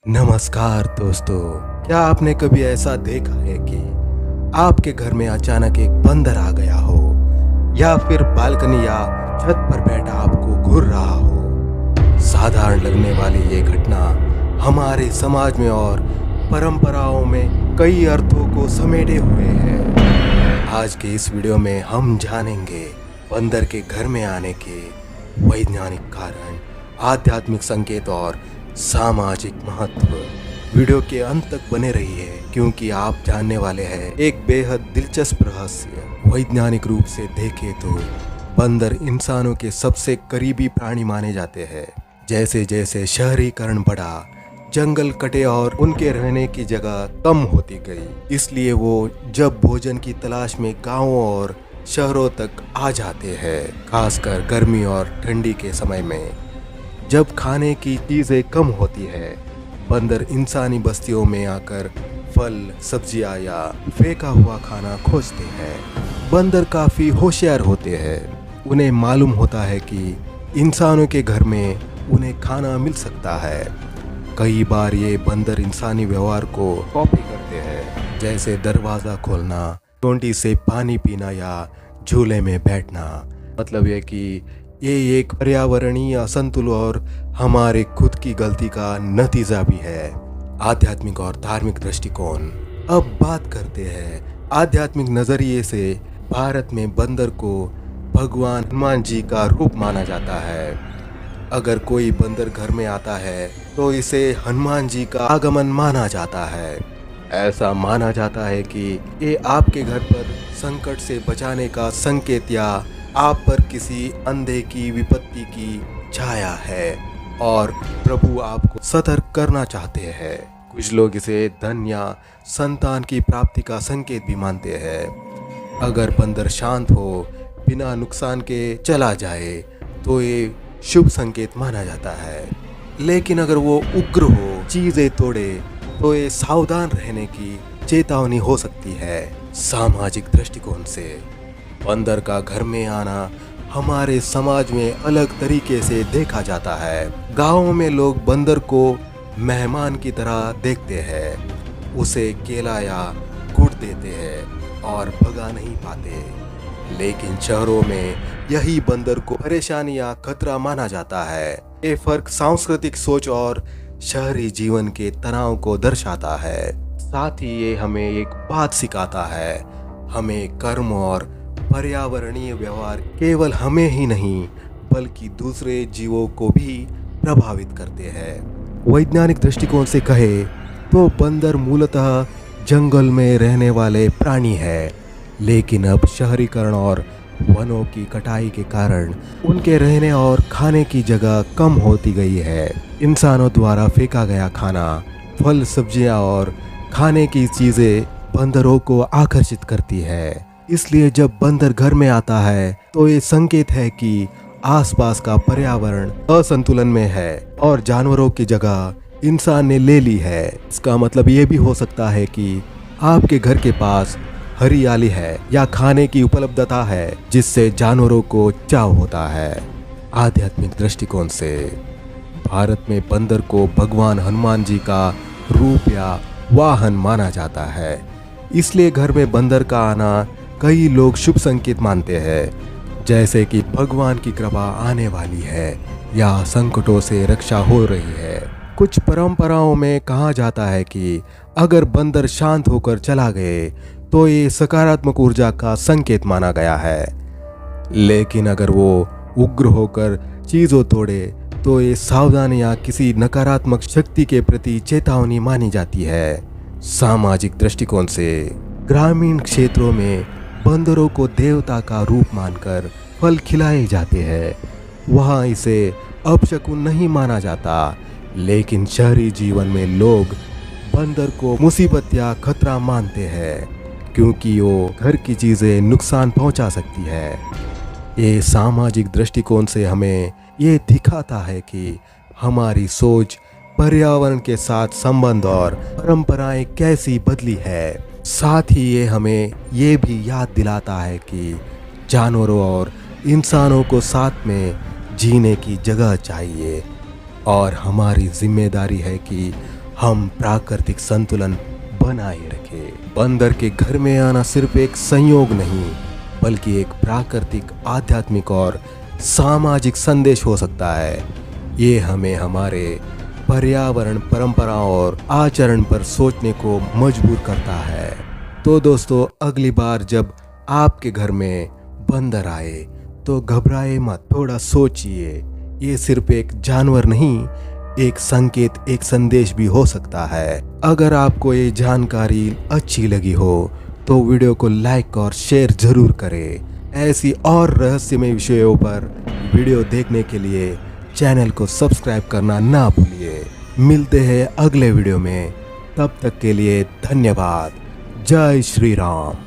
नमस्कार दोस्तों। क्या आपने कभी ऐसा देखा है कि आपके घर में अचानक एक बंदर आ गया हो, या फिर बालकनी या छत पर बैठा आपको घूर रहा हो? साधारण लगने वाली ये घटना हमारे समाज में और परंपराओं में कई अर्थों को समेटे हुए है। आज के इस वीडियो में हम जानेंगे बंदर के घर में आने के वैज्ञानिक कारण, आध्यात्मिक संकेत और सामाजिक महत्व। वीडियो के अंत तक बने रहिए, क्योंकि आप जानने वाले हैं एक बेहद दिलचस्प रहस्य। वैज्ञानिक रूप से देखें तो बंदर इंसानों के सबसे करीबी प्राणी माने जाते हैं। जैसे जैसे शहरीकरण बढ़ा, जंगल कटे और उनके रहने की जगह कम होती गई, इसलिए वो जब भोजन की तलाश में गांवों और शहरों तक आ जाते हैं, खासकर गर्मी और ठंडी के समय में जब खाने की चीजें कम होती है। बंदर इंसानी बस्तियों में आकर फल, सब्जियां या फेंका हुआ खाना खोजते हैं। बंदर काफी होशियार होते हैं। उन्हें मालूम होता है कि इंसानों के घर में उन्हें खाना मिल सकता है। कई बार ये बंदर इंसानी व्यवहार को कॉपी करते हैं, जैसे दरवाजा खोलना, टोंटी से पानी पीना या झूले में बैठना। मतलब ये कि ये एक पर्यावरणीय असंतुलन और हमारे खुद की गलती का नतीजा भी है। आध्यात्मिक और धार्मिक दृष्टिकोण। अब बात करते हैं आध्यात्मिक नजरिए से। भारत में बंदर को भगवान हनुमान जी का रूप माना जाता है। अगर कोई बंदर घर में आता है तो इसे हनुमान जी का आगमन माना जाता है। ऐसा माना जाता है कि ये आपके घर पर संकट से बचाने का संकेत या आप पर किसी अंधे की विपत्ति की छाया है और प्रभु आपको सतर्क करना चाहते हैं। कुछ लोग इसे धन या संतान की प्राप्ति का संकेत भी मानते हैं। अगर बंदर शांत हो, बिना नुकसान के चला जाए तो ये शुभ संकेत माना जाता है। लेकिन अगर वो उग्र हो, चीजें तोड़े, तो ये सावधान रहने की चेतावनी हो सकती है। सामाजिक दृष्टिकोण से बंदर का घर में आना हमारे समाज में अलग तरीके से देखा जाता है। गांवों में लोग बंदर को मेहमान की तरह देखते हैं, उसे केला या गुड़ देते हैं और भगा नहीं पाते। लेकिन शहरों में यही बंदर को परेशानी या खतरा माना जाता है। ये फर्क सांस्कृतिक सोच और शहरी जीवन के तनाव को दर्शाता है। साथ ही ये हमें एक बात सिखाता है, हमें कर्म और पर्यावरणीय व्यवहार केवल हमें ही नहीं बल्कि दूसरे जीवों को भी प्रभावित करते हैं। वैज्ञानिक दृष्टिकोण से कहे तो बंदर मूलतः जंगल में रहने वाले प्राणी है, लेकिन अब शहरीकरण और वनों की कटाई के कारण उनके रहने और खाने की जगह कम होती गई है। इंसानों द्वारा फेंका गया खाना, फल, सब्जियां और खाने की चीजें बंदरों को आकर्षित करती है। इसलिए जब बंदर घर में आता है तो ये संकेत है कि आसपास का पर्यावरण असंतुलन में है और जानवरों की जगह इंसान ने ले ली है। इसका मतलब ये भी हो सकता है कि आपके घर के पास हरियाली है या खाने की उपलब्धता है, जिससे जानवरों को चाव होता है। आध्यात्मिक दृष्टिकोण से भारत में बंदर को भगवान हनुमान जी का रूप या वाहन माना जाता है। इसलिए घर में बंदर का आना कई लोग शुभ संकेत मानते हैं, जैसे कि भगवान की कृपा आने वाली है या संकटों से रक्षा हो रही है। कुछ परंपराओं में कहा जाता है कि अगर बंदर शांत होकर चला गए तो ये सकारात्मक ऊर्जा का संकेत माना गया है। लेकिन अगर वो उग्र होकर चीजों तोड़े तो ये सावधानी या किसी नकारात्मक शक्ति के प्रति चेतावनी मानी जाती है। सामाजिक दृष्टिकोण से ग्रामीण क्षेत्रों में बंदरों को देवता का रूप मानकर फल खिलाए जाते हैं। वहाँ इसे अपशकुन नहीं माना जाता, लेकिन शहरी जीवन में लोग बंदर को मुसीबत या खतरा मानते हैं, क्योंकि वो घर की चीजें नुकसान पहुंचा सकती है। ये सामाजिक दृष्टिकोण से हमें ये दिखाता है कि हमारी सोच पर्यावरण के साथ संबंध और परंपराएं कैसी बदली है। साथ ही ये हमें ये भी याद दिलाता है कि जानवरों और इंसानों को साथ में जीने की जगह चाहिए और हमारी जिम्मेदारी है कि हम प्राकृतिक संतुलन बनाए रखें। बंदर के घर में आना सिर्फ एक संयोग नहीं, बल्कि एक प्राकृतिक, आध्यात्मिक और सामाजिक संदेश हो सकता है। ये हमें हमारे पर्यावरण, परंपराओं और आचरण पर सोचने को मजबूर करता है। तो दोस्तों, अगली बार जब आपके घर में बंदर आए तो घबराए मत, थोड़ा सोचिए। ये सिर्फ एक जानवर नहीं, एक संकेत, एक संदेश भी हो सकता है। अगर आपको ये जानकारी अच्छी लगी हो तो वीडियो को लाइक और शेयर जरूर करें। ऐसी और रहस्यमय विषयों पर वीडियो देखने के लिए चैनल को सब्सक्राइब करना ना भूलिए। मिलते हैं अगले वीडियो में, तब तक के लिए धन्यवाद। जय श्री राम।